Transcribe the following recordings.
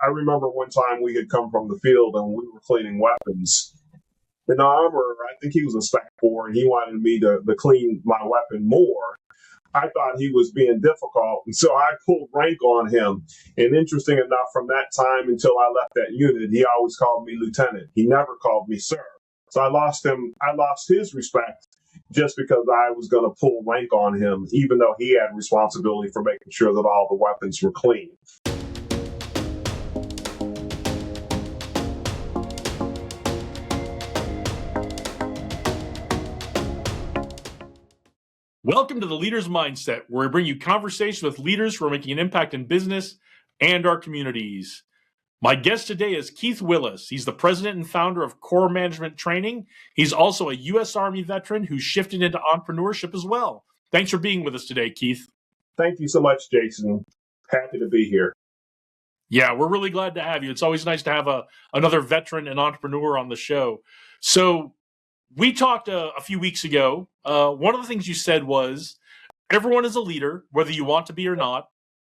I remember one time we had come from the field and we were cleaning weapons. And the armorer, I think he was a Spec 4, and he wanted me to clean my weapon more. I thought he was being difficult, and so I pulled rank on him. And interesting enough, from that time until I left that unit, he always called me lieutenant. He never called me sir. So I lost his respect just because I was going to pull rank on him, even though he had responsibility for making sure that all the weapons were clean. Welcome to the Leader's Mindset, where we bring you conversation with leaders who are making an impact in business and our communities. My guest today is Keith Willis. He's the president and founder of Core Management Training. He's also a U.S. Army veteran who shifted into entrepreneurship as well. Thanks for being with us today, Keith. Thank you so much, Jason. Happy to be here. Yeah, we're really glad to have you. It's always nice to have another veteran and entrepreneur on the show. So we talked a few weeks ago. One of the things you said was, everyone is a leader, whether you want to be or not.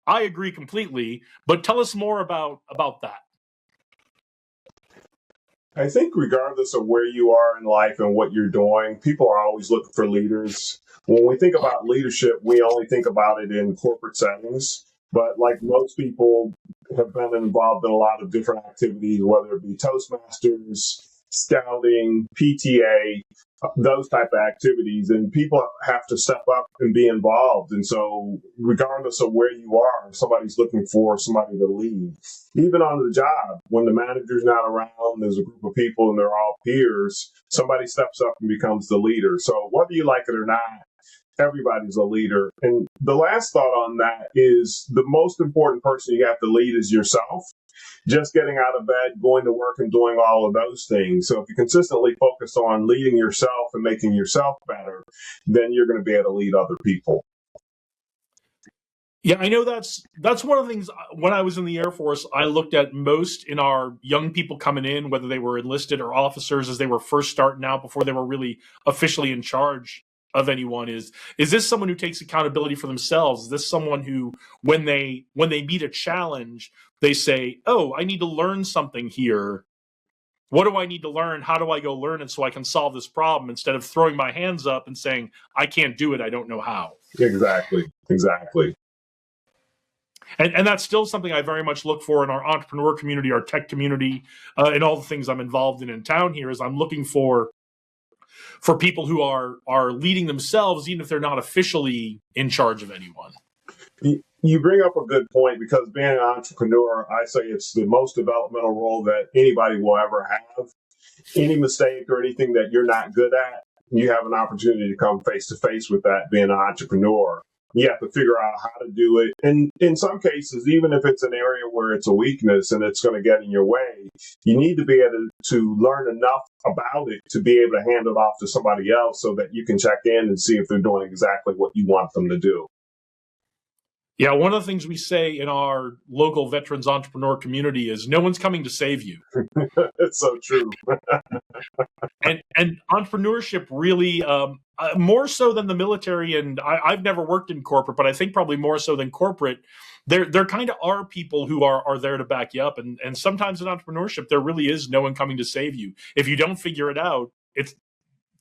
I agree completely, but tell us more about that. I think regardless of where you are in life and what you're doing, people are always looking for leaders. When we think about leadership, we only think about it in corporate settings. But like most people have been involved in a lot of different activities, whether it be Toastmasters, scouting, PTA, those type of activities, and people have to step up and be involved. And so regardless of where you are, somebody's looking for somebody to lead. Even on the job, when the manager's not around, there's a group of people and they're all peers, somebody steps up and becomes the leader. So whether you like it or not, everybody's a leader. And the last thought on that is the most important person you have to lead is yourself. Just getting out of bed, going to work, and doing all of those things. So if you consistently focus on leading yourself and making yourself better, then you're going to be able to lead other people. Yeah, I know that's one of the things. When I was in the Air Force, I looked at most in our young people coming in, whether they were enlisted or officers, as they were first starting out before they were really officially in charge of anyone. Is this someone who takes accountability for themselves? Is this someone who, when they meet a challenge, they say, oh, I need to learn something here. What do I need to learn? How do I go learn it so I can solve this problem, instead of throwing my hands up and saying, I can't do it, I don't know how. Exactly. And that's still something I very much look for in our entrepreneur community, our tech community, and all the things I'm involved in town here. Is I'm looking for people who are leading themselves, even if they're not officially in charge of anyone. You bring up a good point, because being an entrepreneur, I say it's the most developmental role that anybody will ever have. Any mistake or anything that you're not good at, you have an opportunity to come face to face with that being an entrepreneur. You have to figure out how to do it. And in some cases, even if it's an area where it's a weakness and it's going to get in your way, you need to be able to learn enough about it to be able to hand it off to somebody else so that you can check in and see if they're doing exactly what you want them to do. Yeah, one of the things we say in our local veterans entrepreneur community is no one's coming to save you. It's so true. and entrepreneurship really, more so than the military, and I've never worked in corporate, but I think probably more so than corporate, there kind of are people who are there to back you up. And sometimes in entrepreneurship, there really is no one coming to save you. If you don't figure it out,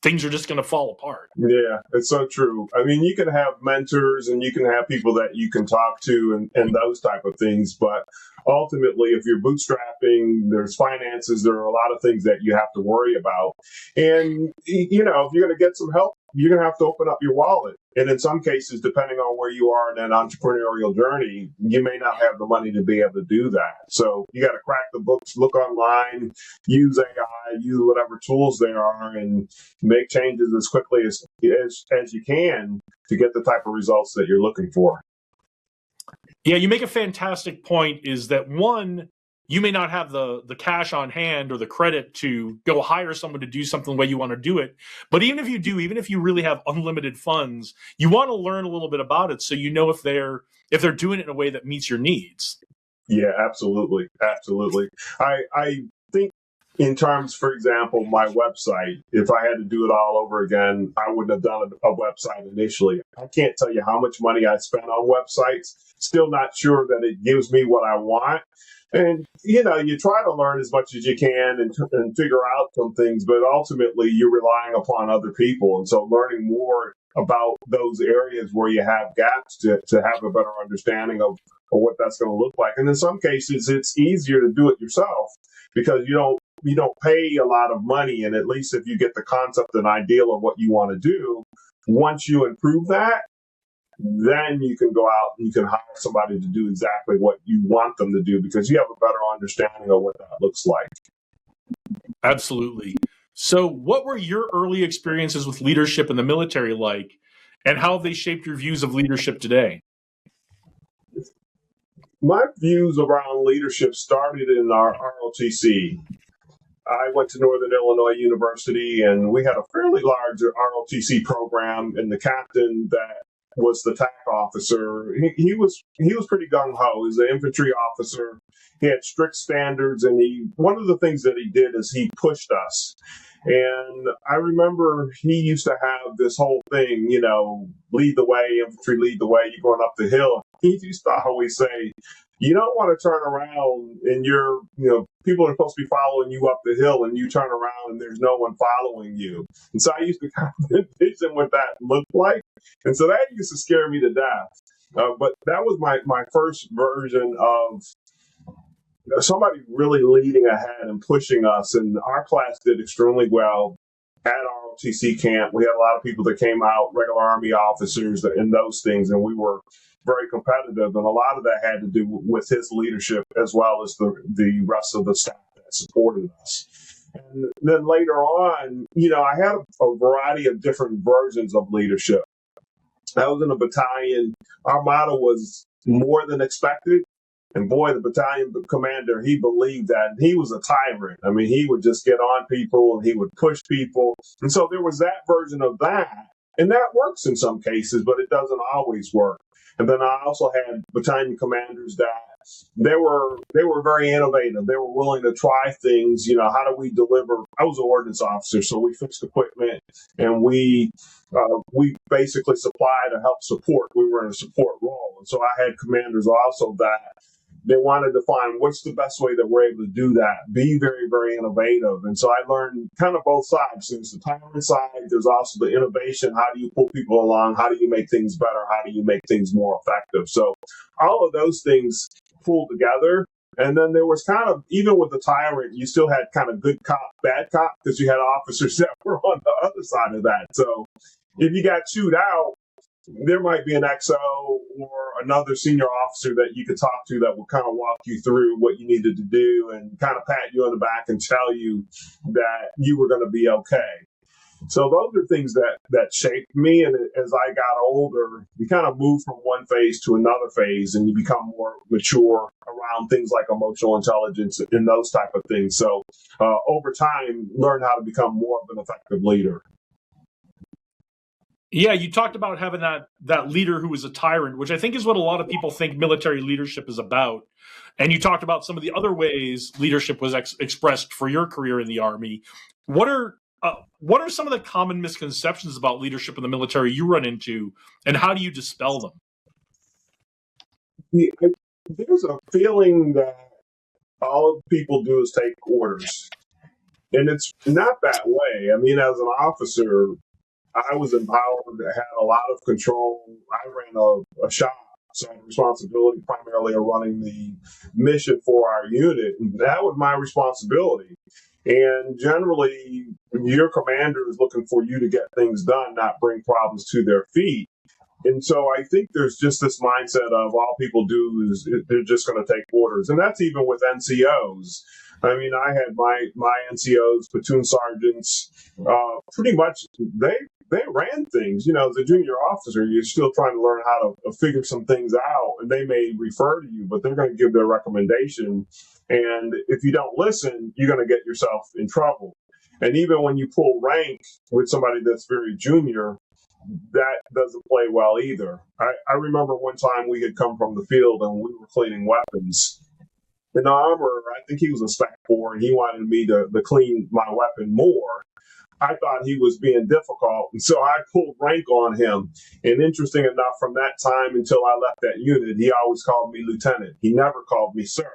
things are just going to fall apart. Yeah, it's so true. I mean, you can have mentors and you can have people that you can talk to and those type of things. But ultimately, if you're bootstrapping, there's finances, there are a lot of things that you have to worry about. And, you know, if you're going to get some help, you're going to have to open up your wallet. And in some cases, depending on where you are in that entrepreneurial journey, you may not have the money to be able to do that. So you got to crack the books, look online, use AI, use whatever tools there are, and make changes as quickly as you can to get the type of results that you're looking for. Yeah, you make a fantastic point, is that one, you may not have the cash on hand or the credit to go hire someone to do something the way you want to do it. But even if you do, even if you really have unlimited funds, you want to learn a little bit about it so you know if they're doing it in a way that meets your needs. Yeah, absolutely. I think in terms, for example, my website, if I had to do it all over again, I wouldn't have done a website initially. I can't tell you how much money I spent on websites. Still not sure that it gives me what I want. And, you try to learn as much as you can and figure out some things, but ultimately you're relying upon other people. And so learning more about those areas where you have gaps to have a better understanding of what that's going to look like. And in some cases, it's easier to do it yourself because you don't pay a lot of money. And at least if you get the concept and ideal of what you want to do, once you improve that, then you can go out and you can hire somebody to do exactly what you want them to do because you have a better understanding of what that looks like. Absolutely. So, what were your early experiences with leadership in the military like, and how have they shaped your views of leadership today? My views around leadership started in our ROTC. I went to Northern Illinois University, and we had a fairly large ROTC program. And the captain that was the TAC officer, he was pretty gung ho. He was an infantry officer. He had strict standards, and one of the things that he did is he pushed us. And I remember he used to have this whole thing, lead the way, infantry lead the way, you're going up the hill. He used to always say, you don't want to turn around and people are supposed to be following you up the hill and you turn around and there's no one following you. And so I used to kind of envision what that looked like. And so that used to scare me to death. But that was my first version of somebody really leading ahead and pushing us. And our class did extremely well at ROTC camp. We had a lot of people that came out, regular Army officers and those things, and we were very competitive. And a lot of that had to do with his leadership as well as the rest of the staff that supported us. And then later on, I had a variety of different versions of leadership. I was in a battalion. Our motto was more than expected. And boy, the battalion commander, he believed that. He was a tyrant. I mean, he would just get on people and he would push people. And so there was that version of that. And that works in some cases, but it doesn't always work. And then I also had battalion commanders that they were very innovative. They were willing to try things. How do we deliver? I was an ordnance officer, so we fixed equipment and we basically supplied to help support. We were in a support role. And so I had commanders also that they wanted to find what's the best way that we're able to do that, be very, very innovative. And so I learned kind of both sides. There's the tyrant side, there's also the innovation. How do you pull people along? How do you make things better? How do you make things more effective? So all of those things pulled together. And then there was kind of, even with the tyrant, you still had kind of good cop, bad cop, because you had officers that were on the other side of that. So if you got chewed out, there might be an XO or another senior officer that you could talk to that will kind of walk you through what you needed to do and kind of pat you on the back and tell you that you were going to be okay. So those are things that shaped me. And as I got older, you kind of move from one phase to another phase and you become more mature around things like emotional intelligence and those type of things. So over time, learn how to become more of an effective leader. Yeah, you talked about having that leader who was a tyrant, which I think is what a lot of people think military leadership is about. And you talked about some of the other ways leadership was expressed for your career in the Army. What are some of the common misconceptions about leadership in the military you run into, and how do you dispel them? Yeah, there's a feeling that all people do is take orders. And it's not that way. I mean, as an officer, I was empowered, had a lot of control. I ran a shop, so I had responsibility primarily of running the mission for our unit. And that was my responsibility. And generally, your commander is looking for you to get things done, not bring problems to their feet. And so I think there's just this mindset of all people do is they're just going to take orders. And that's even with NCOs. I mean, I had my NCOs, platoon sergeants, pretty much they ran things. As a junior officer, you're still trying to learn how to figure some things out. And they may refer to you, but they're going to give their recommendation. And if you don't listen, you're going to get yourself in trouble. And even when you pull rank with somebody that's very junior, that doesn't play well either. I remember one time we had come from the field and we were cleaning weapons. And the armorer, I think he was a Spec 4, and he wanted me to clean my weapon more. I thought he was being difficult, and so I pulled rank on him. And interesting enough, from that time until I left that unit, he always called me lieutenant. He never called me sir.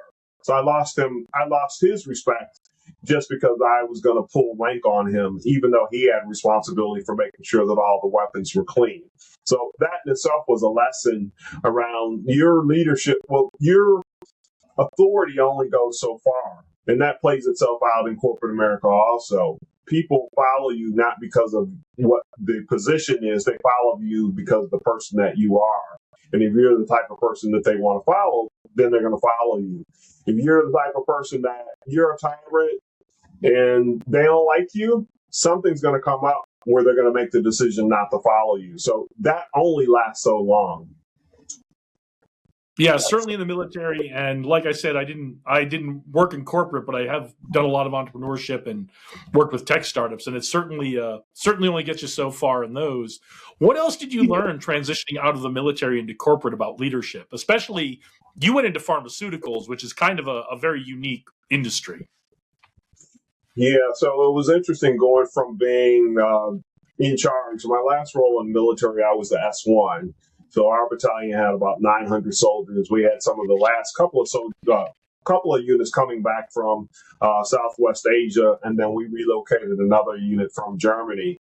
So I lost him. I lost his respect just because I was going to pull rank on him, even though he had responsibility for making sure that all the weapons were clean. So that in itself was a lesson around your leadership. Well, your authority only goes so far, and that plays itself out in corporate America also. People follow you not because of what the position is, they follow you because of the person that you are. And if you're the type of person that they want to follow, then they're going to follow you. If you're the type of person that you're a tyrant and they don't like you, something's going to come up where they're going to make the decision not to follow you. So that only lasts so long. Yeah, certainly in the military, and like I said, I didn't work in corporate, but I have done a lot of entrepreneurship and worked with tech startups, and it certainly only gets you so far in those. What else did you learn transitioning out of the military into corporate about leadership? Especially, you went into pharmaceuticals, which is kind of a very unique industry. Yeah, so it was interesting going from being in charge. My last role in the military, I was the S1. So our battalion had about 900 soldiers. We had some of the last couple of units coming back from Southwest Asia, and then we relocated another unit from Germany.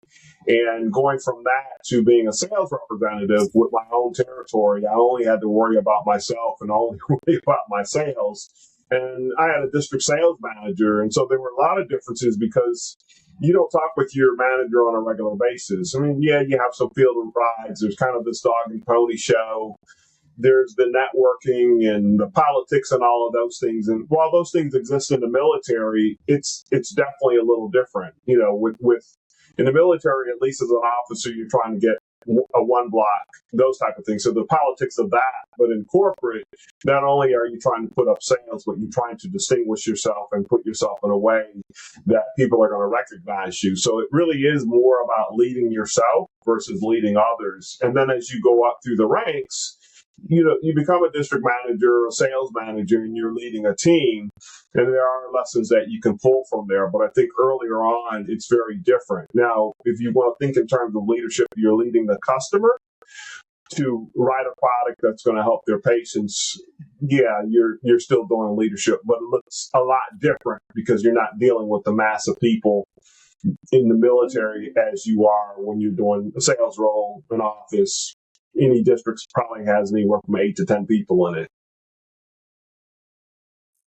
And going from that to being a sales representative with my own territory, I only had to worry about myself and only worry about my sales. And I had a district sales manager. And so there were a lot of differences because you don't talk with your manager on a regular basis. I mean, yeah, you have some field rides. There's kind of this dog and pony show. There's the networking and the politics and all of those things. And while those things exist in the military, it's definitely a little different. You know, with in the military, at least as an officer, you're trying to get a one block, those type of things. So the politics of that, but in corporate, not only are you trying to put up sales, but you're trying to distinguish yourself and put yourself in a way that people are going to recognize you. So it really is more about leading yourself versus leading others. And then as you go up through the ranks, you know, you become a district manager, a sales manager, and you're leading a team. And there are lessons that you can pull from there. But I think earlier on, it's very different. Now, if you want to think in terms of leadership, you're leading the customer to write a product that's going to help their patients. Yeah, you're still doing leadership, but it looks a lot different because you're not dealing with the mass of people in the military as you are when you're doing a sales role in office. Any districts probably has anywhere from 8 to 10 people in it.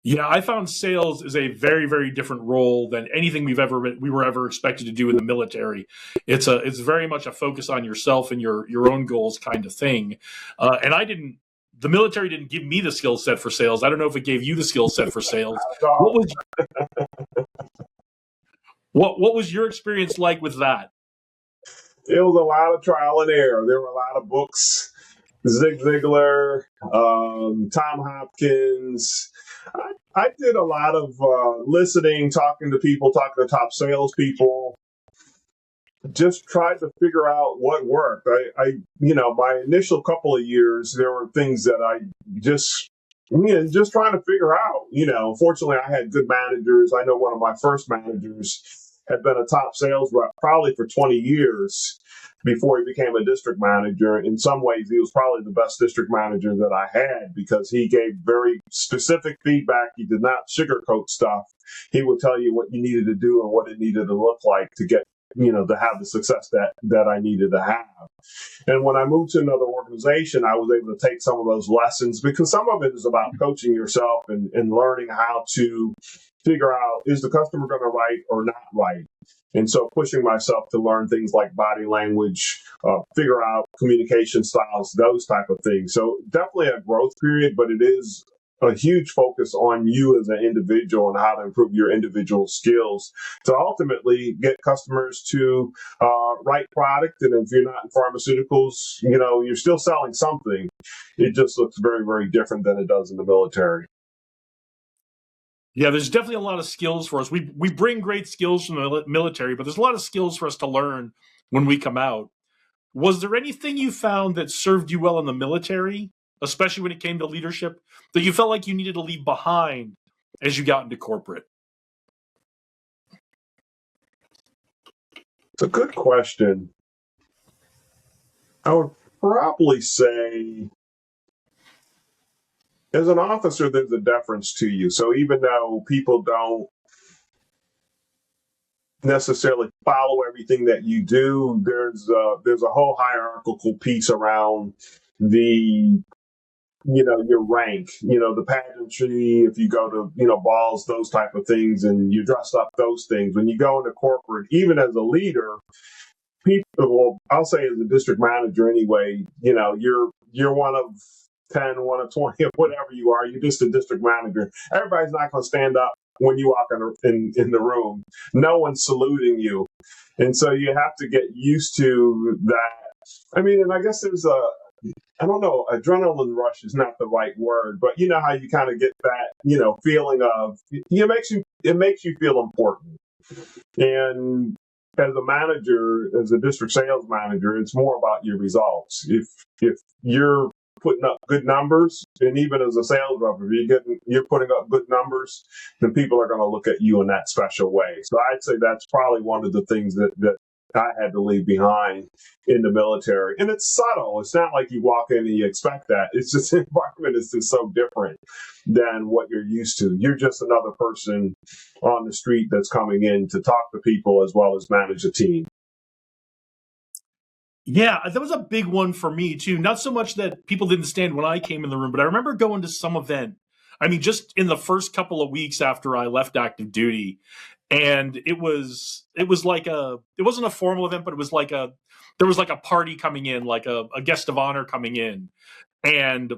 Yeah, I found sales is a very, very different role than anything we were ever expected to do in the military. It's very much a focus on yourself and your own goals kind of thing. And the military didn't give me the skill set for sales. I don't know if it gave you the skill set for sales. What was your experience like with that? It was a lot of trial and error. There were a lot of books. Zig Ziglar, Tom Hopkins. I did a lot of listening, talking to people, talking to top salespeople. Just tried to figure out what worked. My initial couple of years, there were things that I just trying to figure out. Fortunately, I had good managers. I know one of my first managers had been a top sales rep probably for 20 years before he became a district manager. In some ways, he was probably the best district manager that I had because he gave very specific feedback. He did not sugarcoat stuff. He would tell you what you needed to do and what it needed to look like to get, to have the success that I needed to have. And when I moved to another organization, I was able to take some of those lessons because some of it is about coaching yourself and learning how to figure out, is the customer going to write or not write? And so pushing myself to learn things like body language, figure out communication styles, those type of things. So definitely a growth period, but it is a huge focus on you as an individual and how to improve your individual skills to ultimately get customers to write product. And if you're not in pharmaceuticals, you're still selling something. It just looks very, very different than it does in the military. Yeah, there's definitely a lot of skills for us. We bring great skills from the military, but there's a lot of skills for us to learn when we come out. Was there anything you found that served you well in the military, especially when it came to leadership, that you felt like you needed to leave behind as you got into corporate? It's a good question. I would probably say as an officer, there's a deference to you. So even though people don't necessarily follow everything that you do, there's a whole hierarchical piece around the your rank, the pageantry, if you go to, balls, those type of things, and you dress up those things. When you go into corporate, even as a leader, people, well, I'll say as a district manager anyway, you're one of 10, one of 20, whatever you are, you're just a district manager. Everybody's not going to stand up when you walk in the room. No one's saluting you. And so you have to get used to that. I mean, and I guess there's I don't know, adrenaline rush is not the right word, but you know how you kind of get that, feeling of, it makes you feel important. And as a manager, as a district sales manager, it's more about your results. If you're putting up good numbers, and even as a sales rep, if you're putting up good numbers, then people are going to look at you in that special way. So I'd say that's probably one of the things that I had to leave behind in the military. And it's subtle. It's not like you walk in and you expect that. It's just the environment is just so different than what you're used to. You're just another person on the street that's coming in to talk to people as well as manage a team. Yeah, that was a big one for me too. Not so much that people didn't stand when I came in the room, but I remember going to some event. I mean, just in the first couple of weeks after I left active duty, and it wasn't a formal event, but there was like a party coming in, like a guest of honor coming in, and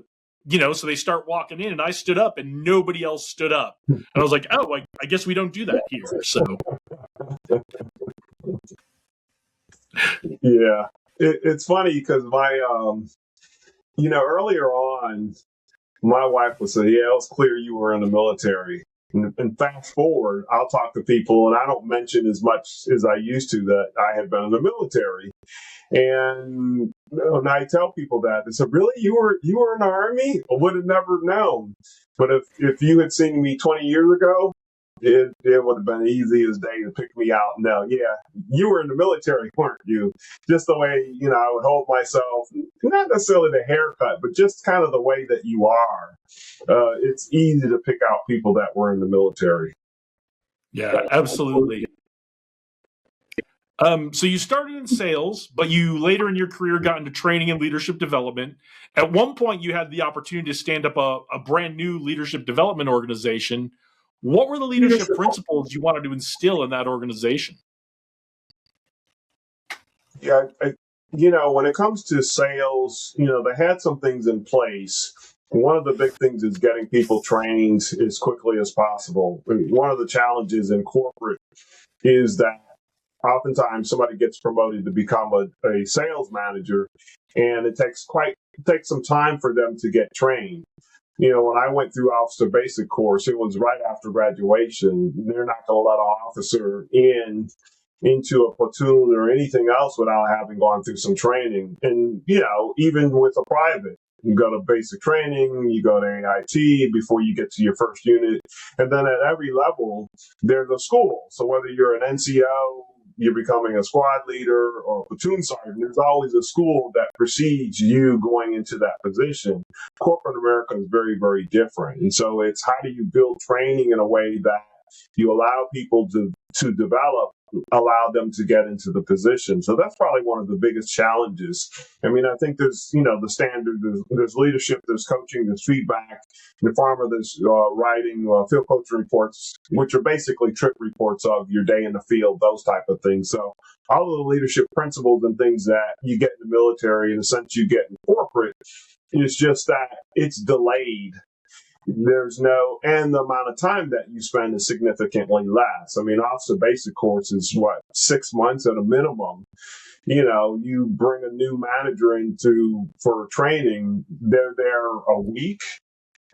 so they start walking in, and I stood up, and nobody else stood up, and I was like, oh, I guess we don't do that here. So yeah. It's funny because my, earlier on, my wife would say, yeah, it was clear you were in the military. And fast forward, I'll talk to people, and I don't mention as much as I used to that I had been in the military. And when I tell people that, they said, really? You were in the Army? I would have never known. But if you had seen me 20 years ago, it would have been easy as day to pick me out. No, yeah, you were in the military, weren't you? Just the way, I would hold myself, not necessarily the haircut, but just kind of the way that you are. It's easy to pick out people that were in the military. Yeah, absolutely. So you started in sales, but you later in your career got into training and leadership development. At one point, you had the opportunity to stand up a brand new leadership development organization. What were the leadership principles you wanted to instill in that organization? Yeah, when it comes to sales, they had some things in place. One of the big things is getting people trained as quickly as possible. I mean, one of the challenges in corporate is that oftentimes somebody gets promoted to become a sales manager, and it takes some time for them to get trained. When I went through officer basic course, it was right after graduation. They're not going to let an officer into a platoon or anything else without having gone through some training. And, even with a private, you go to basic training, you go to AIT before you get to your first unit. And then at every level, there's a school. So whether you're an NCO, you're becoming a squad leader or a platoon sergeant, there's always a school that precedes you going into that position. Corporate America is very, very different. And so it's how do you build training in a way that you allow people to develop, allow them to get into the position. So that's probably one of the biggest challenges. I mean, I think there's, the standard, there's leadership, there's coaching, there's feedback. In the farmer, there's writing field coaching reports, which are basically trip reports of your day in the field, those type of things. So all of the leadership principles and things that you get in the military, in a sense you get in corporate, is just that it's delayed. And the amount of time that you spend is significantly less. I mean, officer basic course is 6 months at a minimum. You bring a new manager for training, they're there a week.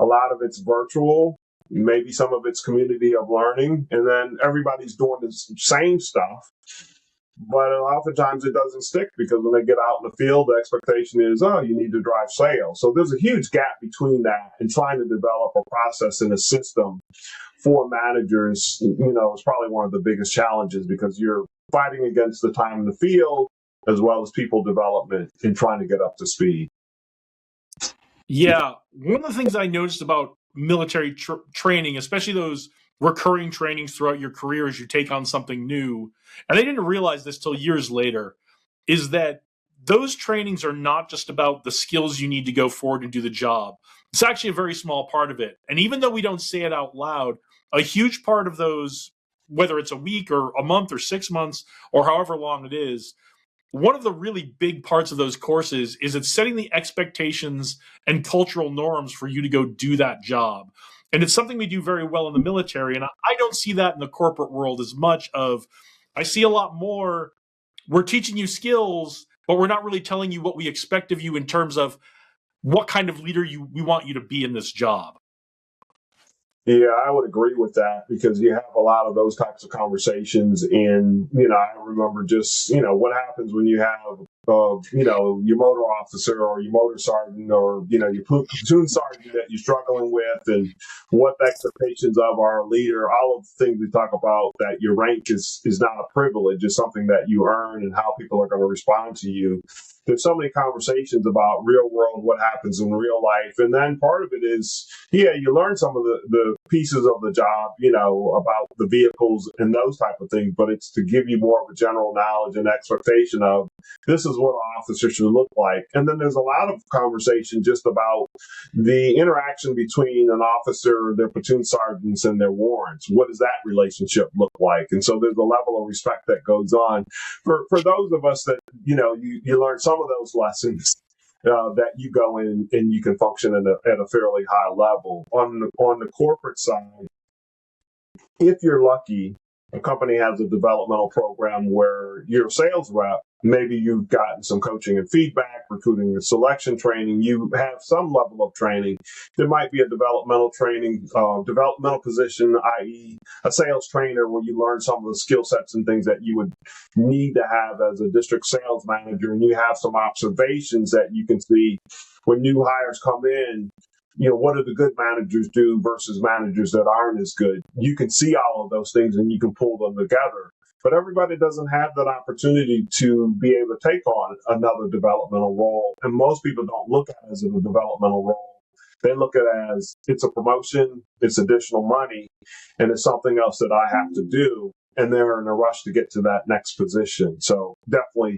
A lot of it's virtual, maybe some of it's community of learning, and then everybody's doing the same stuff. But oftentimes it doesn't stick because when they get out in the field, the expectation is, you need to drive sales. So there's a huge gap between that and trying to develop a process and a system for managers, is probably one of the biggest challenges because you're fighting against the time in the field as well as people development and trying to get up to speed. Yeah, one of the things I noticed about military training, especially those recurring trainings throughout your career as you take on something new, and I didn't realize this till years later, is that those trainings are not just about the skills you need to go forward and do the job. It's actually a very small part of it. And even though we don't say it out loud, a huge part of those, whether it's a week or a month or 6 months or however long it is, one of the really big parts of those courses is it's setting the expectations and cultural norms for you to go do that job. And it's something we do very well in the military. And I don't see that in the corporate world as much of, I see a lot more, we're teaching you skills, but we're not really telling you what we expect of you in terms of what kind of leader we want you to be in this job. Yeah, I would agree with that because you have a lot of those types of conversations. And, I remember just, what happens when you have, your motor officer or your motor sergeant or, your platoon sergeant that you're struggling with and what the expectations of our leader, all of the things we talk about that your rank is not a privilege, it's something that you earn and how people are going to respond to you. There's so many conversations about real world, what happens in real life. And then part of it is, you learn some of the pieces of the job, about the vehicles and those type of things, but it's to give you more of a general knowledge and expectation of this is what an officer should look like. And then there's a lot of conversation just about the interaction between an officer, their platoon sergeants, and their warrants. What does that relationship look like? And so there's a level of respect that goes on. For those of us that, you learn some of those lessons that you go in and you can function at a fairly high level. On the corporate side, if you're lucky, a company has a developmental program where you're a sales rep. Maybe you've gotten some coaching and feedback, recruiting and selection training. You have some level of training. There might be a developmental position, i.e. a sales trainer where you learn some of the skill sets and things that you would need to have as a district sales manager. And you have some observations that you can see when new hires come in. What do the good managers do versus managers that aren't as good? You can see all of those things and you can pull them together. But everybody doesn't have that opportunity to be able to take on another developmental role. And most people don't look at it as a developmental role. They look at it as it's a promotion, it's additional money, and it's something else that I have to do. And they're in a rush to get to that next position. So definitely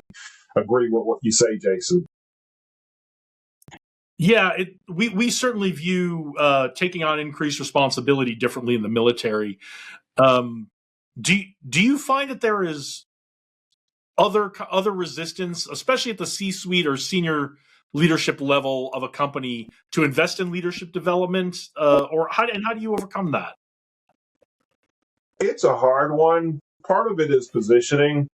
agree with what you say, Jason. Yeah, we certainly view taking on increased responsibility differently in the military. Do you find that there is other resistance, especially at the C-suite or senior leadership level of a company, to invest in leadership development, or how do you overcome that? It's a hard one. Part of it is positioning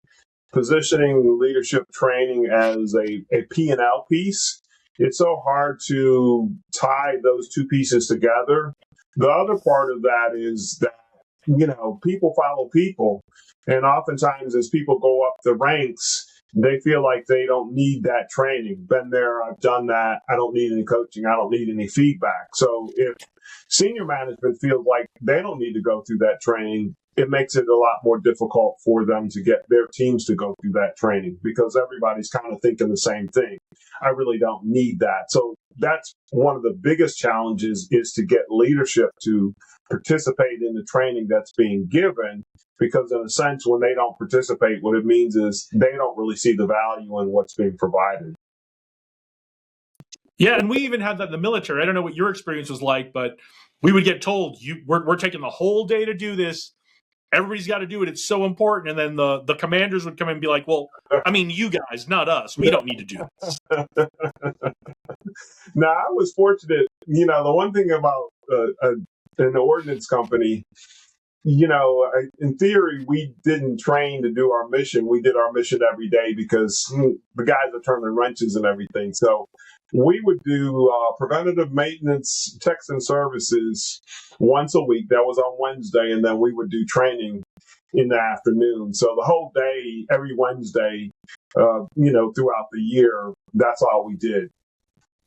leadership training as a P&L piece. It's so hard to tie those two pieces together. The other part of that is that, people follow people. And oftentimes as people go up the ranks, they feel like they don't need that training. Been there, I've done that. I don't need any coaching. I don't need any feedback. So if senior management feels like they don't need to go through that training, it makes it a lot more difficult for them to get their teams to go through that training because everybody's kind of thinking the same thing. I really don't need that. So that's one of the biggest challenges is to get leadership to participate in the training that's being given, because in a sense, when they don't participate, what it means is they don't really see the value in what's being provided. Yeah, and we even had that in the military. I don't know what your experience was like, but we would get told, we're taking the whole day to do this. Everybody's got to do it. It's so important. And then the commanders would come in and be like, well, I mean, you guys, not us. We don't need to do this. Now, I was fortunate. The one thing about an ordnance company, in theory, we didn't train to do our mission. We did our mission every day because the guys are turning wrenches and everything. So we would do preventative maintenance techs and services once a week. That was on Wednesday. And then we would do training in the afternoon. So the whole day, every Wednesday, throughout the year, that's all we did.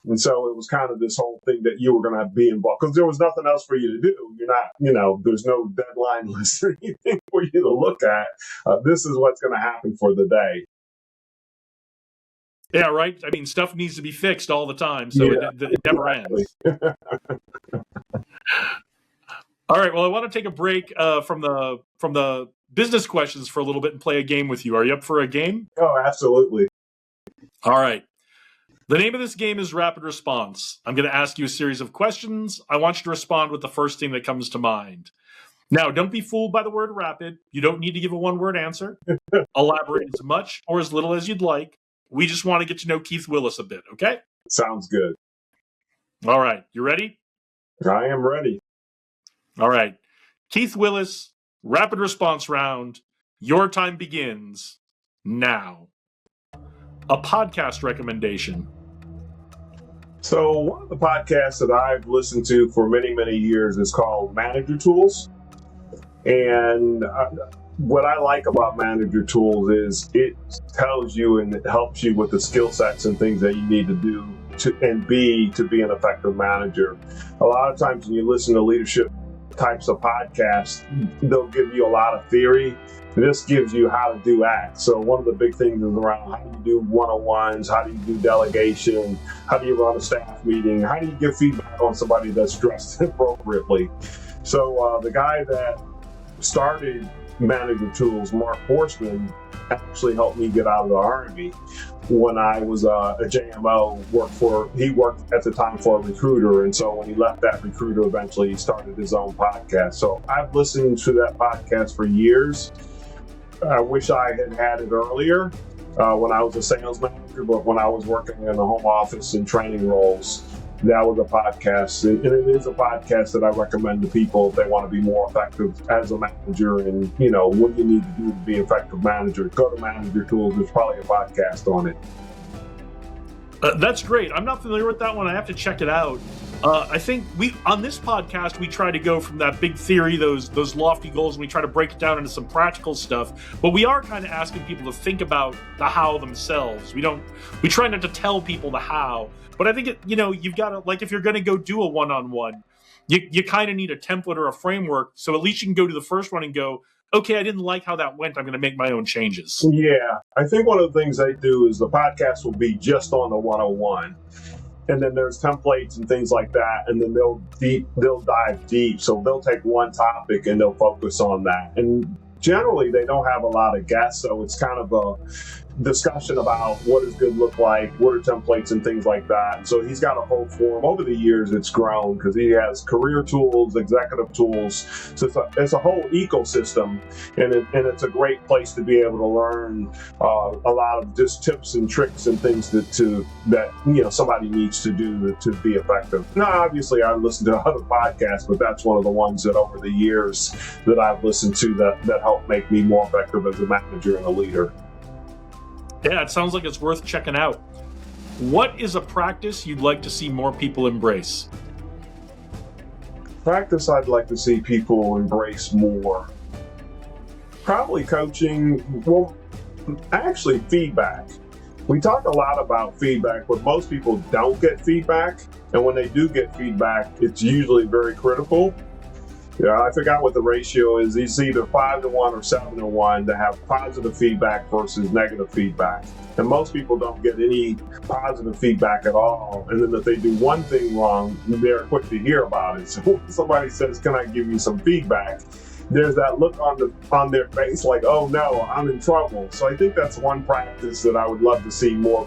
And so it was kind of this whole thing that you were going to be involved because there was nothing else for you to do. You're not, there's no deadline list or anything for you to look at. This is what's going to happen for the day. Yeah, right. I mean, stuff needs to be fixed all the time, so it never ends. All right. Well, I want to take a break from the business questions for a little bit and play a game with you. Are you up for a game? Oh, absolutely. All right. The name of this game is Rapid Response. I'm going to ask you a series of questions. I want you to respond with the first thing that comes to mind. Now, don't be fooled by the word rapid. You don't need to give a one-word answer. Elaborate as much or as little as you'd like. We just want to get to know Keith Willis a bit, okay? Sounds good. All right. You ready? I am ready. All right. Keith Willis, rapid response round. Your time begins now. A podcast recommendation. So one of the podcasts that I've listened to for many, many years is called Manager Tools. And what I like about Manager Tools is it tells you and it helps you with the skill sets and things that you need to do to be an effective manager. A lot of times when you listen to leadership types of podcasts, they'll give you a lot of theory. This gives you how to do acts. So one of the big things is around how do you do one-on-ones, how do you do delegation, how do you run a staff meeting, how do you give feedback on somebody that's dressed appropriately. So the guy that started Manager Tools, Mark Horstman, actually helped me get out of the Army. When I was a JMO, he worked at the time for a recruiter, and so when he left that recruiter, eventually he started his own podcast. So I've listened to that podcast for years. I wish I had it earlier when I was a sales manager, but when I was working in the home office and training roles, that was a podcast. And it is a podcast that I recommend to people if they want to be more effective as a manager and, what you need to do to be an effective manager. Go to Manager Tools. There's probably a podcast on it. That's great. I'm not familiar with that one. I have to check it out. I think on this podcast, we try to go from that big theory, those lofty goals, and we try to break it down into some practical stuff. But we are kind of asking people to think about the how themselves. We try not to tell people the how. But I think, you've got to, like, if you're going to go do a one-on-one, you kind of need a template or a framework. So at least you can go to the first one and go, okay, I didn't like how that went. I'm going to make my own changes. Yeah. I think one of the things they do is the podcast will be just on the one-on-one. And then there's templates and things like that. And then they'll dive deep. So they'll take one topic and they'll focus on that. And generally they don't have a lot of guests. So it's kind of a discussion about what does good look like, what are templates and things like that. So he's got a whole forum. Over the years, it's grown because he has career tools, executive tools. So it's a whole ecosystem, and it's a great place to be able to learn a lot of just tips and tricks and things that somebody needs to do to be effective. Now, obviously, I listen to other podcasts, but that's one of the ones that over the years that I've listened to that helped make me more effective as a manager and a leader. Yeah, it sounds like it's worth checking out. What is a practice you'd like to see more people embrace? Practice I'd like to see people embrace more. Probably coaching. Well, actually feedback. We talk a lot about feedback, but most people don't get feedback. And when they do get feedback, it's usually very critical. Yeah, I forgot what the ratio is. It's either 5-1 or 7-1 to have positive feedback versus negative feedback. And most people don't get any positive feedback at all. And then if they do one thing wrong, they're quick to hear about it. So when somebody says, "Can I give you some feedback?" there's that look on their face like, "Oh no, I'm in trouble." So I think that's one practice that I would love to see more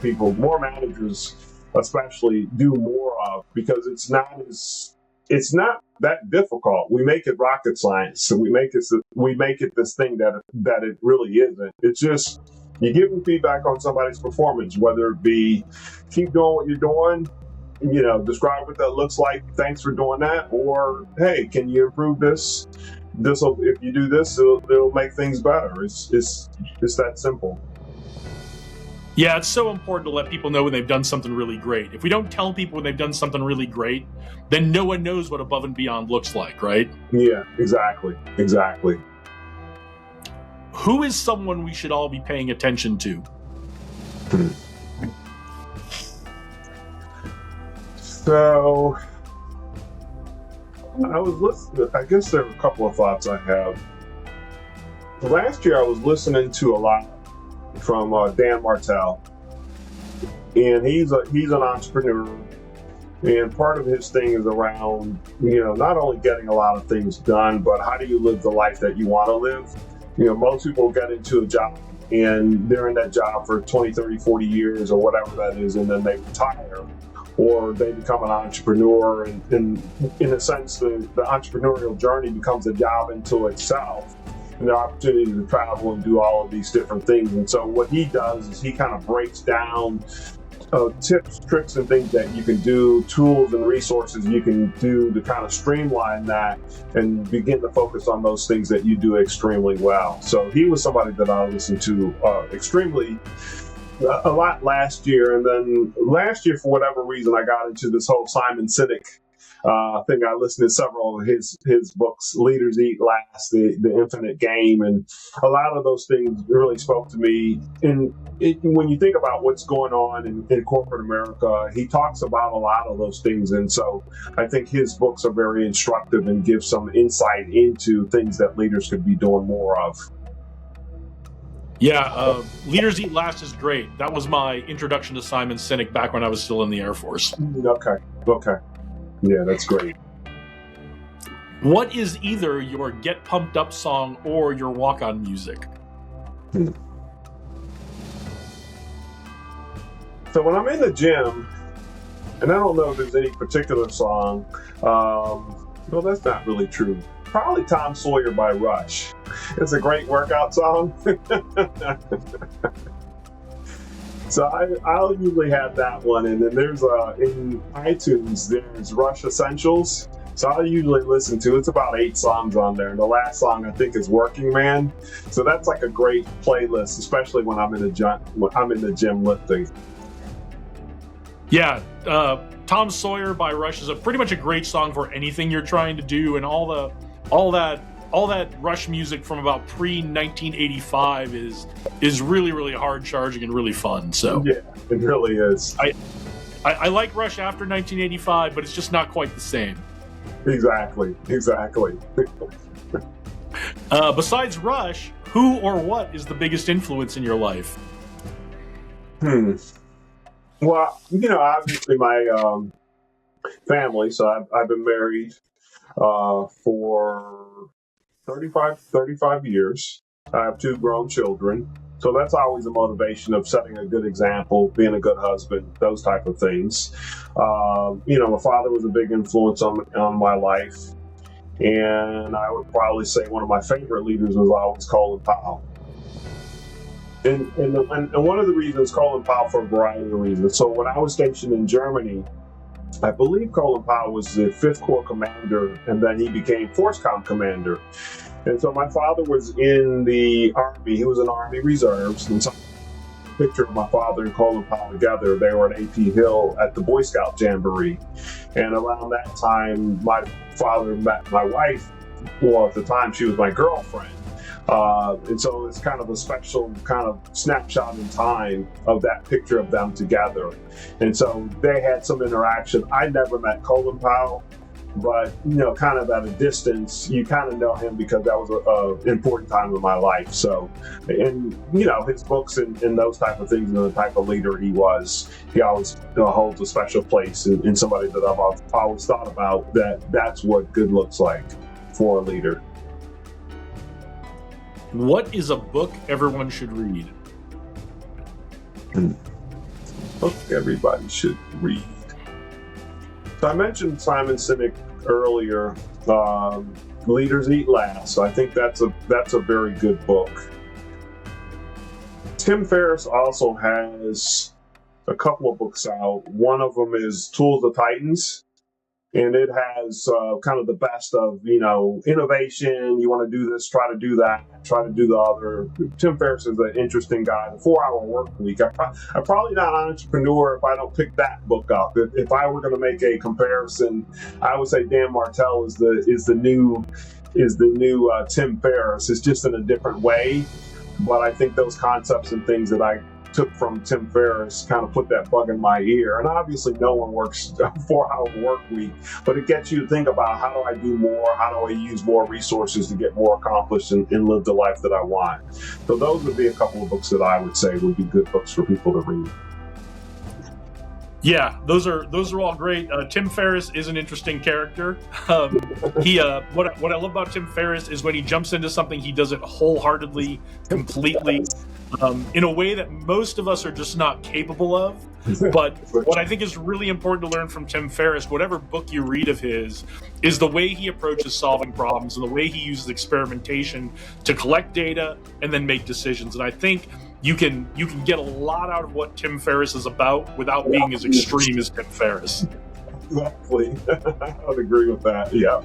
managers especially, do more of, because it's not that difficult. We make it rocket science. So we make it this thing that it really isn't. It's just you give them feedback on somebody's performance, whether it be keep doing what you're doing, describe what that looks like, thanks for doing that, or hey, can you improve this? If you do this, it'll make things better. It's that simple. Yeah, it's so important to let people know when they've done something really great. If we don't tell people when they've done something really great, then no one knows what above and beyond looks like, right? Yeah, exactly. Who is someone we should all be paying attention to? So, I was listening. I guess there are a couple of thoughts I have. Last year, I was listening to a lot from Dan Martell. and he's an entrepreneur. And part of his thing is around, not only getting a lot of things done, but how do you live the life that you want to live? Most people get into a job and they're in that job for 20, 30, 40 years or whatever that is, and then they retire or they become an entrepreneur. And in a sense, the entrepreneurial journey becomes a job into itself, and the opportunity to travel and do all of these different things. And so what he does is he kind of breaks down tips, tricks, and things that you can do, tools and resources you can do to kind of streamline that and begin to focus on those things that you do extremely well. So he was somebody that I listened to a lot last year. And then last year, for whatever reason, I got into this whole Simon Sinek thing. I listened to several of his books, Leaders Eat Last, the Infinite Game, and a lot of those things really spoke to me. And when you think about what's going on in corporate America, he talks about a lot of those things. And so I think his books are very instructive and give some insight into things that leaders could be doing more of. Yeah, Leaders Eat Last is great. That was my introduction to Simon Sinek back when I was still in the Air Force. Okay. Yeah, that's great. What is either your get pumped up song or your walk on music? So when I'm in the gym, and I don't know if there's any particular song, well, that's not really true. Probably Tom Sawyer by Rush. It's a great workout song. So I'll usually have that one, and then there's in iTunes there's Rush Essentials. So I'll usually listen to, it's about 8 songs on there, and the last song I think is Working Man. So that's like a great playlist, especially when I'm in the gym lifting. Yeah, Tom Sawyer by Rush is pretty much a great song for anything you're trying to do, and all that Rush music from about pre-1985 is really, really hard charging and really fun. So yeah, it really is. I like Rush after 1985, but it's just not quite the same. Exactly. Besides Rush, who or what is the biggest influence in your life? Well, obviously my family. So I've been married for 35 years. I have 2 grown children. So that's always a motivation of setting a good example, being a good husband, those type of things. My father was a big influence on my life. And I would probably say one of my favorite leaders was always Colin Powell. And one of the reasons Colin Powell, for a variety of reasons. So when I was stationed in Germany, I believe Colin Powell was the 5th Corps commander, and then he became Force Com commander. And so my father was in the Army. He was in Army Reserves. And so a picture of my father and Colin Powell together. They were at AP Hill at the Boy Scout Jamboree. And around that time, my father met my wife. Well, at the time, she was my girlfriend. And so it's kind of a special kind of snapshot in time of that picture of them together. And so they had some interaction. I never met Colin Powell, but, kind of at a distance, you kind of know him because that was an important time in my life. So, and, his books and those type of things and the type of leader he was, he always holds a special place in somebody that I've always thought about that's what good looks like for a leader. What is a book everyone should read? Book everybody should read. So I mentioned Simon Sinek earlier. Leaders Eat Last. So I think that's a very good book. Tim Ferriss also has a couple of books out. One of them is Tools of Titans. And it has kind of the best of, innovation. You want to do this, try to do that, try to do the other. Tim Ferriss is an interesting guy. The 4-Hour Work Week. I'm probably not an entrepreneur if I don't pick that book up. If I were going to make a comparison, I would say Dan Martell is the new Tim Ferriss. It's just in a different way. But I think those concepts and things that I took from Tim Ferriss kind of put that bug in my ear. And obviously no one works a 4-hour work week, but it gets you to think about, how do I do more? How do I use more resources to get more accomplished and live the life that I want? So those would be a couple of books that I would say would be good books for people to read. Yeah, those are all great. Tim Ferriss is an interesting character. What I love about Tim Ferriss is when he jumps into something, he does it wholeheartedly, completely, in a way that most of us are just not capable of. But what I think is really important to learn from Tim Ferriss, whatever book you read of his, is the way he approaches solving problems and the way he uses experimentation to collect data and then make decisions. And I think you can get a lot out of what Tim Ferriss is about without being as extreme as Tim Ferriss. Exactly. I would agree with that. Yeah.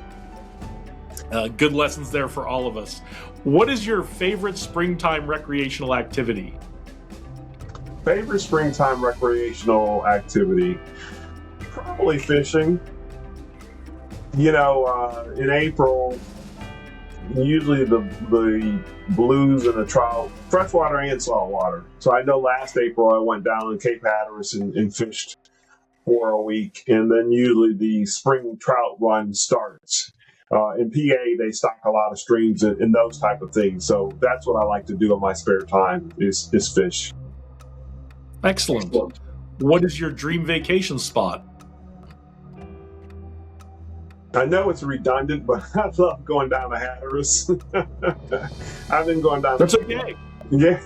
Good lessons there for all of us. What is your favorite springtime recreational activity? Favorite springtime recreational activity? Probably fishing. In April, usually the blues and the trout, freshwater and saltwater. So I know last April I went down in Cape Hatteras and fished for a week, and then usually the spring trout run starts. In PA, they stock a lot of streams and those type of things. So that's what I like to do in my spare time is fish. Excellent. What is your dream vacation spot? I know it's redundant, but I love going down to Hatteras. I've been going down. That's okay. Yeah.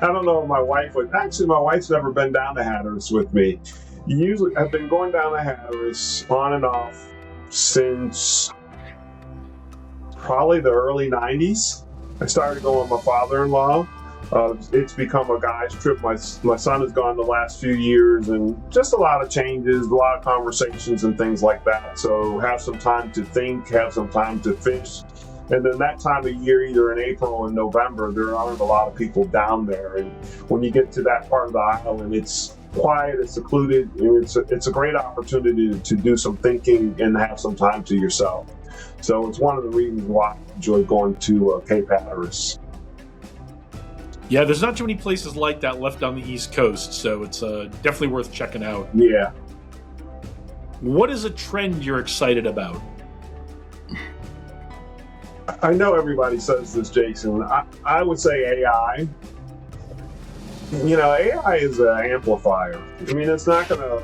I don't know if my wife would. Actually, my wife's never been down to Hatteras with me. Usually, I've been going down to Hatteras on and off since probably the early 90s. I started going with my father-in-law. It's become a guy's trip. My son has gone the last few years, and just a lot of changes, a lot of conversations and things like that. So have some time to think, have some time to fish. And then that time of year, either in April and November, there aren't a lot of people down there. And when you get to that part of the island, it's quiet, it's secluded, and it's a great opportunity to do some thinking and have some time to yourself. So it's one of the reasons why I enjoy going to Cape Hatteras. Yeah, there's not too many places like that left on the East Coast, so it's definitely worth checking out. Yeah. What is a trend you're excited about? I know everybody says this, Jason. I would say AI. AI is an amplifier. I mean, it's not going to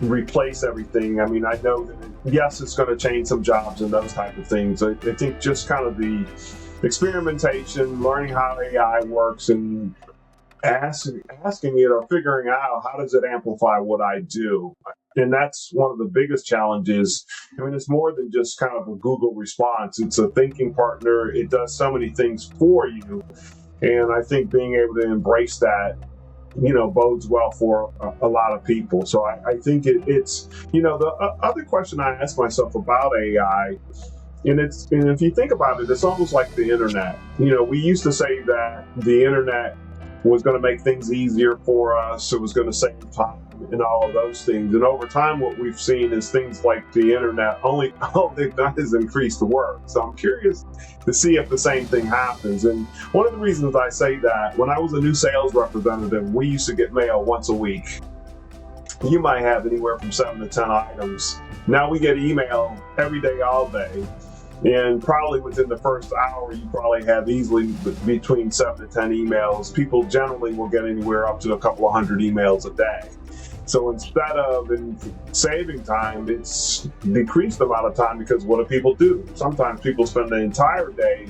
replace everything. I mean, I know that, yes, it's going to change some jobs and those type of things. I think just kind of the experimentation, learning how AI works, and asking it or figuring out how does it amplify what I do. And that's one of the biggest challenges. I mean, it's more than just kind of a Google response. It's a thinking partner. It does so many things for you. And I think being able to embrace that, bodes well for a lot of people. So I think it's, the other question I ask myself about AI, and if you think about it, it's almost like the internet. We used to say that the internet was going to make things easier for us. It was going to save time and all of those things. And over time, what we've seen is things like the internet, all they've done is increase the work. So I'm curious to see if the same thing happens. And one of the reasons I say that, when I was a new sales representative, we used to get mail once a week. You might have anywhere from 7 to 10 items. Now we get email every day, all day. And probably within the first hour, you probably have easily between 7 to 10 emails. People generally will get anywhere up to a couple of hundred emails a day. So instead of saving time, it's decreased the amount of time, because what do people do? Sometimes people spend the entire day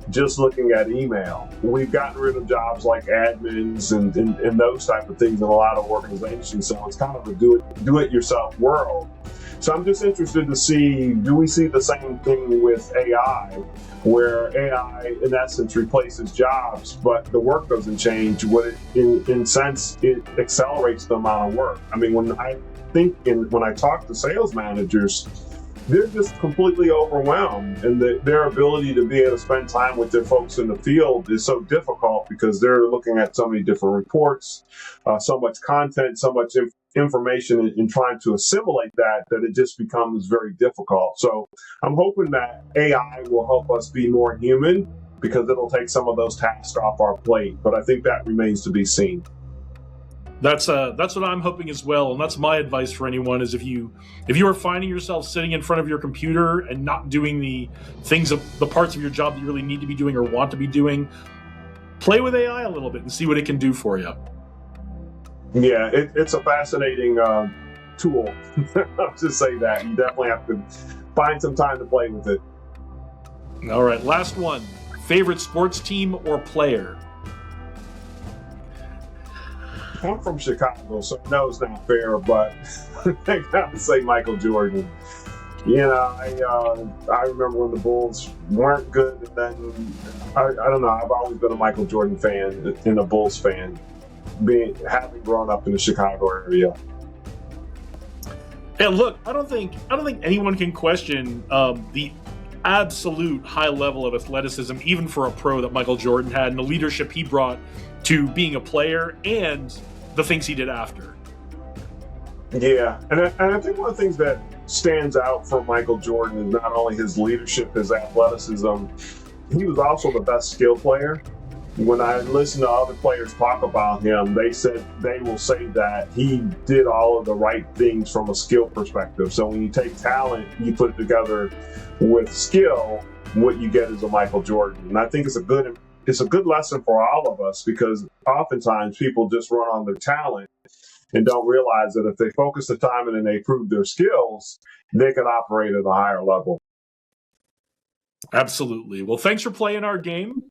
just looking at email. We've gotten rid of jobs like admins and those type of things in a lot of organizations. So it's kind of a do-it-yourself world. So I'm just interested to see, do we see the same thing with AI, where AI in essence replaces jobs, but the work doesn't change? In sense, it accelerates the amount of work. I mean, when I talk to sales managers, they're just completely overwhelmed, and their ability to be able to spend time with their folks in the field is so difficult, because they're looking at so many different reports, so much content, so much information, and trying to assimilate that it just becomes very difficult. So I'm hoping that AI will help us be more human, because it'll take some of those tasks off our plate. But I think that remains to be seen. That's what I'm hoping as well, and that's my advice for anyone: is if you are finding yourself sitting in front of your computer and not doing the parts of your job that you really need to be doing or want to be doing, play with AI a little bit and see what it can do for you. Yeah, it's a fascinating tool. I'll just say that. You definitely have to find some time to play with it. All right, last one. Favorite sports team or player? I'm from Chicago, so I know it's not fair, but I got to say Michael Jordan. I remember when the Bulls weren't good, and then I don't know. I've always been a Michael Jordan fan and a Bulls fan, having grown up in the Chicago area. And look, I don't think anyone can question the absolute high level of athleticism, even for a pro, that Michael Jordan had, and the leadership he brought to being a player and the things he did after. Yeah, and I think one of the things that stands out for Michael Jordan is not only his leadership, his athleticism, he was also the best skill player. When I listen to other players talk about him, they will say that he did all of the right things from a skill perspective. So when you take talent, you put it together with skill, what you get is a Michael Jordan. And I think it's a good lesson for all of us, because oftentimes people just run on their talent and don't realize that if they focus the time and then they prove their skills, they can operate at a higher level. Absolutely. Well, thanks for playing our game.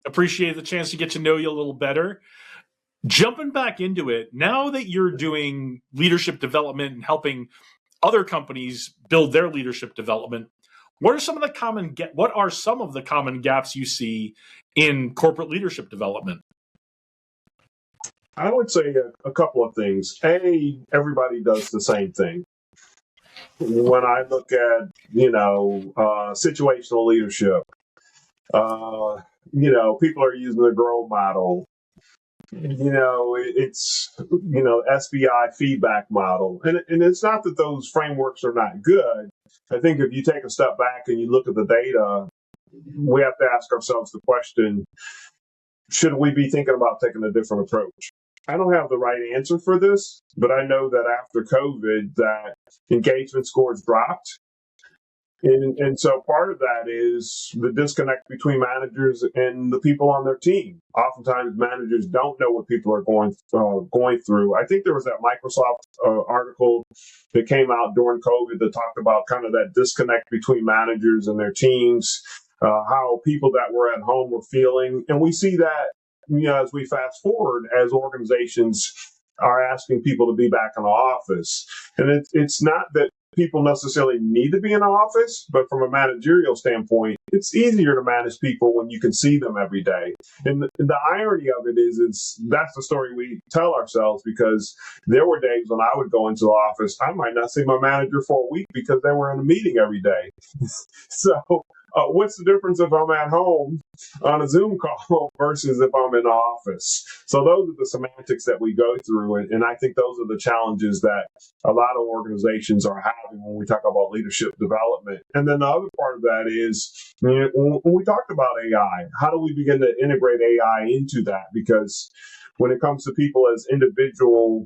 Appreciate the chance to get to know you a little better. Jumping back into it, now that you're doing leadership development and helping other companies build their leadership development, what are some of the common gaps you see in corporate leadership development? I would say a couple of things. Everybody does the same thing. When I look at, situational leadership, people are using the GROW model. It's, SBI feedback model. And it's not that those frameworks are not good. I think if you take a step back and you look at the data, we have to ask ourselves the question, should we be thinking about taking a different approach? I don't have the right answer for this, but I know that after COVID, that engagement scores dropped. And so part of that is the disconnect between managers and the people on their team. Oftentimes, managers don't know what people are going through. I think there was that Microsoft article that came out during COVID that talked about kind of that disconnect between managers and their teams, how people that were at home were feeling. And we see that, as we fast forward, as organizations are asking people to be back in the office. And it's not that people necessarily need to be in the office, but from a managerial standpoint, it's easier to manage people when you can see them every day. And the irony of it is that's the story we tell ourselves, because there were days when I would go into the office, I might not see my manager for a week because they were in a meeting every day. So what's the difference if I'm at home on a Zoom call versus if I'm in the office? So those are the semantics that we go through. And I think those are the challenges that a lot of organizations are having when we talk about leadership development. And then the other part of that is, when we talked about AI, how do we begin to integrate AI into that? Because when it comes to people as individually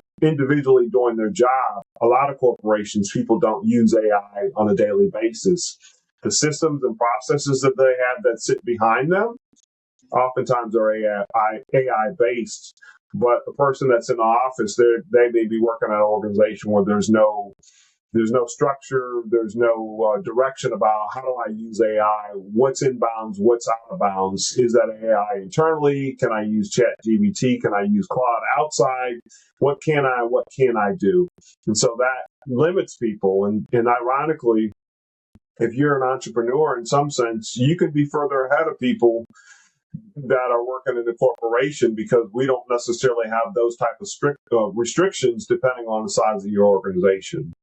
doing their job, a lot of corporations, people don't use AI on a daily basis. The systems and processes that they have that sit behind them oftentimes are AI based, but the person that's in the office, they may be working at an organization where there's no structure, there's no direction about how do I use AI, what's in bounds, what's out of bounds. Is that AI internally? Can I use ChatGPT? Can I use Claude outside? What can I do? And so that limits people. And ironically, if you're an entrepreneur, in some sense, you could be further ahead of people that are working in the corporation, because we don't necessarily have those type of strict restrictions depending on the size of your organization.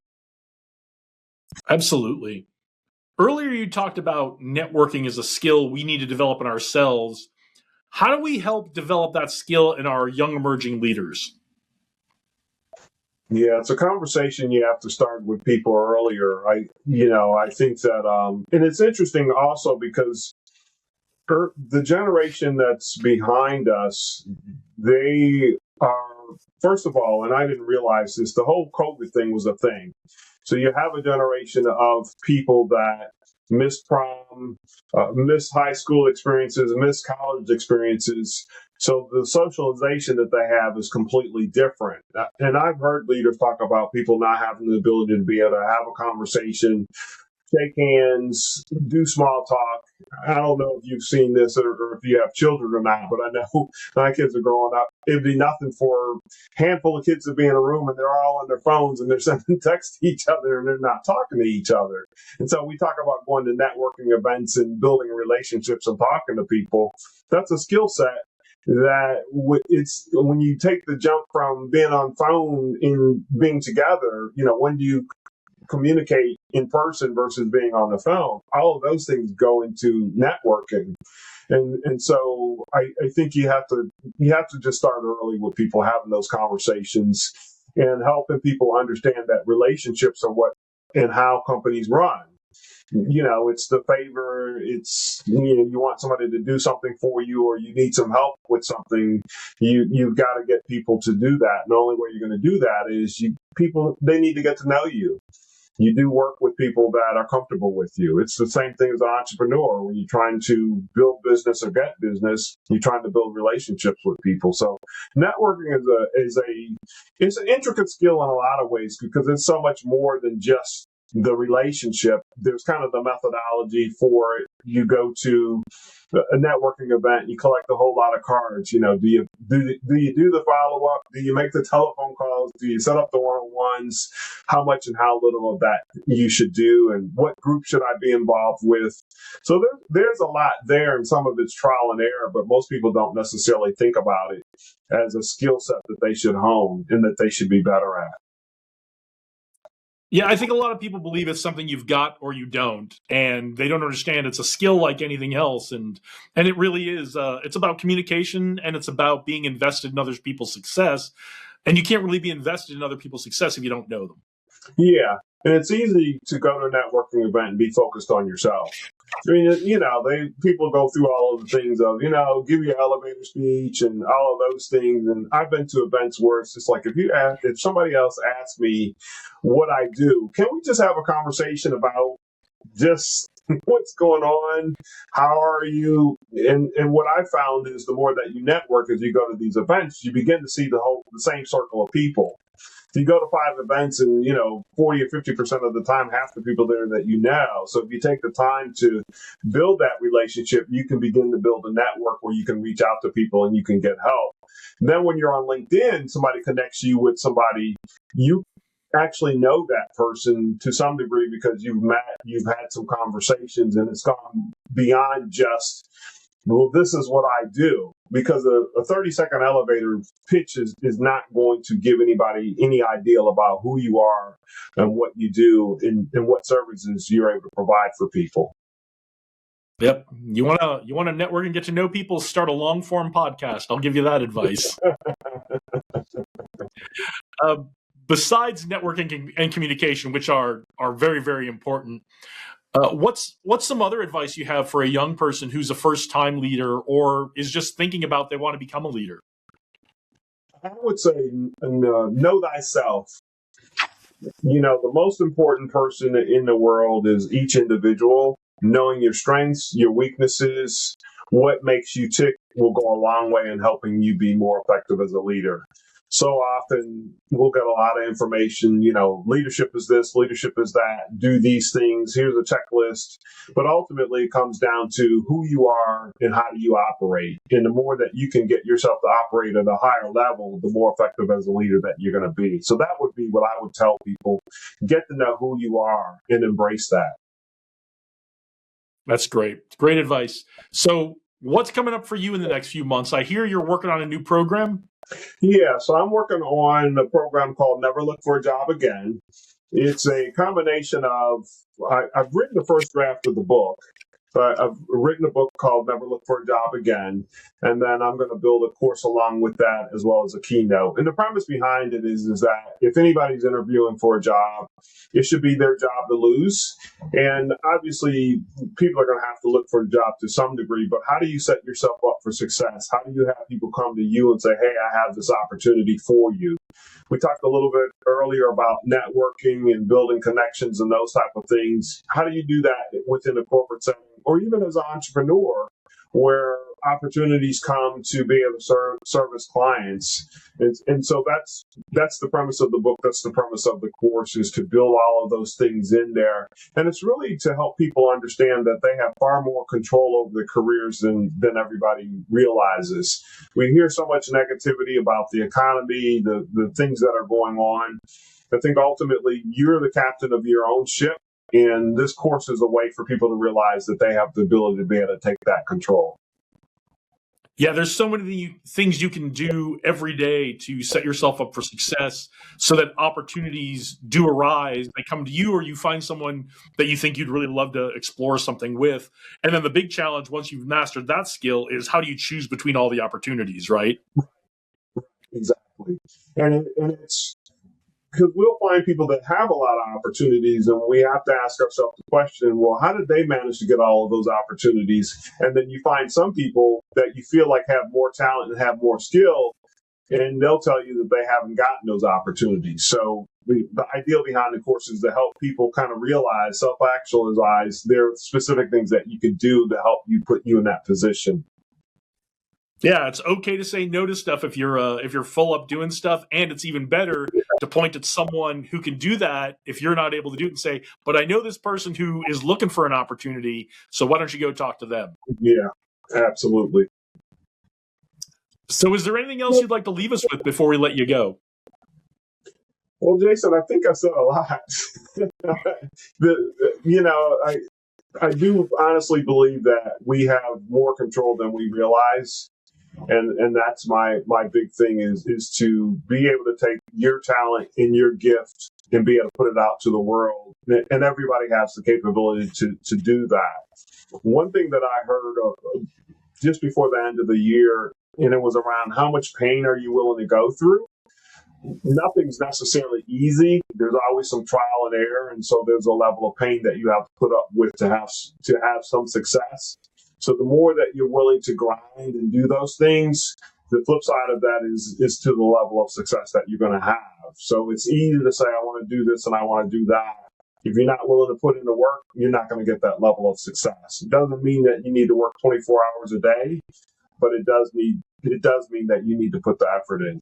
Absolutely. Earlier, you talked about networking as a skill we need to develop in ourselves. How do we help develop that skill in our young emerging leaders? Yeah, it's a conversation you have to start with people earlier. I think that, and it's interesting also because the generation that's behind us, they are, first of all, and I didn't realize this, the whole COVID thing was a thing. So you have a generation of people that missed prom, missed high school experiences, missed college experiences. So the socialization that they have is completely different. And I've heard leaders talk about people not having the ability to be able to have a conversation, shake hands, do small talk. I don't know if you've seen this or if you have children or not, but I know my kids are growing up. It'd be nothing for a handful of kids to be in a room and they're all on their phones and they're sending texts to each other and they're not talking to each other. And so we talk about going to networking events and building relationships and talking to people. That's a skill set that it's when you take the jump from being on phone in being together, when do you communicate in person versus being on the phone? All of those things go into networking. And so I think you have to just start early with people having those conversations and helping people understand that relationships are what and how companies run. It's the favor. It's you want somebody to do something for you, or you need some help with something. You've got to get people to do that. And the only way you're going to do that is they need to get to know you. You do work with people that are comfortable with you. It's the same thing as an entrepreneur. When you're trying to build business or get business, you're trying to build relationships with people. So networking is an intricate skill in a lot of ways because it's so much more than just the relationship. There's kind of the methodology for it. You go to a networking event, you collect a whole lot of cards. Do you do the follow up? Do you make the telephone calls? Do you set up the one-on-ones? How much and how little of that you should do, and what group should I be involved with? So there's a lot there, and some of it's trial and error, but most people don't necessarily think about it as a skill set that they should hone and that they should be better at. Yeah, I think a lot of people believe it's something you've got or you don't, and they don't understand it's a skill like anything else, and it really is. It's about communication, and it's about being invested in other people's success, and you can't really be invested in other people's success if you don't know them. Yeah, and it's easy to go to a networking event and be focused on yourself. I mean, people go through all of the things of, give your elevator speech and all of those things. And I've been to events where it's just like, if somebody else asks me what I do, can we just have a conversation about just what's going on? How are you? And what I found is the more that you network as you go to these events, you begin to see the same circle of people. So you go to 5 events and, 40 or 50% of the time, half the people there that you know. So if you take the time to build that relationship, you can begin to build a network where you can reach out to people and you can get help. And then when you're on LinkedIn, somebody connects you with somebody, you actually know that person to some degree because you've had some conversations, and it's gone beyond just, well, this is what I do. Because a 30-second elevator pitch is not going to give anybody any idea about who you are and what you do and what services you're able to provide for people. Yep. You want to network and get to know people, start a long form podcast. I'll give you that advice. Besides networking and communication, which are very, very important, what's some other advice you have for a young person who's a first-time leader or is just thinking about they want to become a leader? I would say know thyself. The most important person in the world is each individual. Knowing your strengths, your weaknesses, what makes you tick will go a long way in helping you be more effective as a leader. So often we'll get a lot of information, leadership is this, leadership is that, do these things, here's a checklist. But ultimately it comes down to who you are and how do you operate. And the more that you can get yourself to operate at a higher level, the more effective as a leader that you're going to be. So that would be what I would tell people. Get to know who you are and embrace that. That's great. Great advice. So what's coming up for you in the next few months? I hear you're working on a new program. Yeah, so I'm working on a program called Never Look for a Job Again. It's a combination of, I've written the first draft of the book. I've written a book called Never Look for a Job Again, and then I'm going to build a course along with that as well as a keynote. And the premise behind it is that if anybody's interviewing for a job, it should be their job to lose. And obviously, people are going to have to look for a job to some degree, but how do you set yourself up for success? How do you have people come to you and say, hey, I have this opportunity for you? We talked a little bit earlier about networking and building connections and those type of things. How do you do that within a corporate setting or even as an entrepreneur where opportunities come to be able to service clients. And so that's the premise of the book. That's the premise of the course, is to build all of those things in there. And it's really to help people understand that they have far more control over their careers than everybody realizes. We hear so much negativity about the economy, the things that are going on. I think ultimately you're the captain of your own ship. And this course is a way for people to realize that they have the ability to be able to take that control. Yeah, there's so many things you can do every day to set yourself up for success so that opportunities do arise. They come to you, or you find someone that you think you'd really love to explore something with. And then the big challenge, once you've mastered that skill, is how do you choose between all the opportunities, right? Exactly. And it's because we'll find people that have a lot of opportunities, and we have to ask ourselves the question, well, how did they manage to get all of those opportunities? And then you find some people that you feel like have more talent and have more skill, and they'll tell you that they haven't gotten those opportunities. So the idea behind the course is to help people kind of realize, self-actualize, there are specific things that you can do to help you put you in that position. Yeah, it's okay to say no to stuff if you're full up doing stuff, and it's even better to point at someone who can do that if you're not able to do it and say, "But I know this person who is looking for an opportunity, so why don't you go talk to them?" Yeah, absolutely. So, is there anything else you'd like to leave us with before we let you go? Well, Jason, I think I said a lot. I do honestly believe that we have more control than we realize. And that's my big thing is to be able to take your talent and your gift and be able to put it out to the world. And everybody has the capability to do that. One thing that I heard just before the end of the year, and it was around how much pain are you willing to go through? Nothing's necessarily easy. There's always some trial and error, and so there's a level of pain that you have to put up with to have some success. So the more that you're willing to grind and do those things, the flip side of that is to the level of success that you're going to have. So it's easy to say, I want to do this and I want to do that. If you're not willing to put in the work, you're not going to get that level of success. It doesn't mean that you need to work 24 hours a day, but it does mean that you need to put the effort in.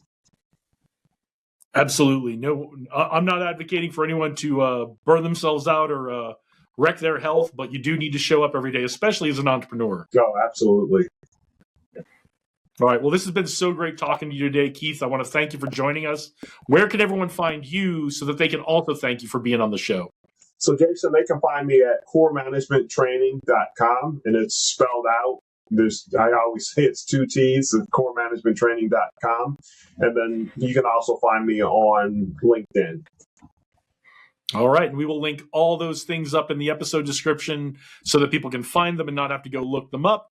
Absolutely. No, I'm not advocating for anyone to burn themselves out or wreck their health, but you do need to show up every day, especially as an entrepreneur. Oh, absolutely. All right. Well, this has been so great talking to you today, Keith. I want to thank you for joining us. Where can everyone find you so that they can also thank you for being on the show? So, Jason, they can find me at coremanagementtraining.com, and it's spelled out. I always say it's 2 T's, coremanagementtraining.com. And then you can also find me on LinkedIn. All right. And we will link all those things up in the episode description so that people can find them and not have to go look them up.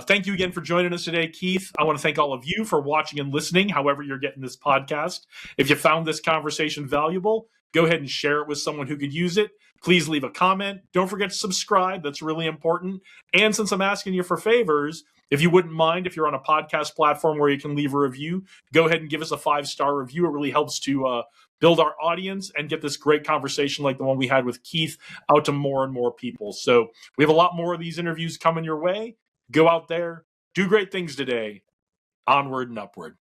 Thank you again for joining us today, Keith. I want to thank all of you for watching and listening, however you're getting this podcast. If you found this conversation valuable, go ahead and share it with someone who could use it. Please leave a comment. Don't forget to subscribe. That's really important. And since I'm asking you for favors, if you wouldn't mind, if you're on a podcast platform where you can leave a review, go ahead and give us a 5-star review. It really helps to build our audience and get this great conversation like the one we had with Keith out to more and more people. So we have a lot more of these interviews coming your way. Go out there, do great things today. Onward and upward.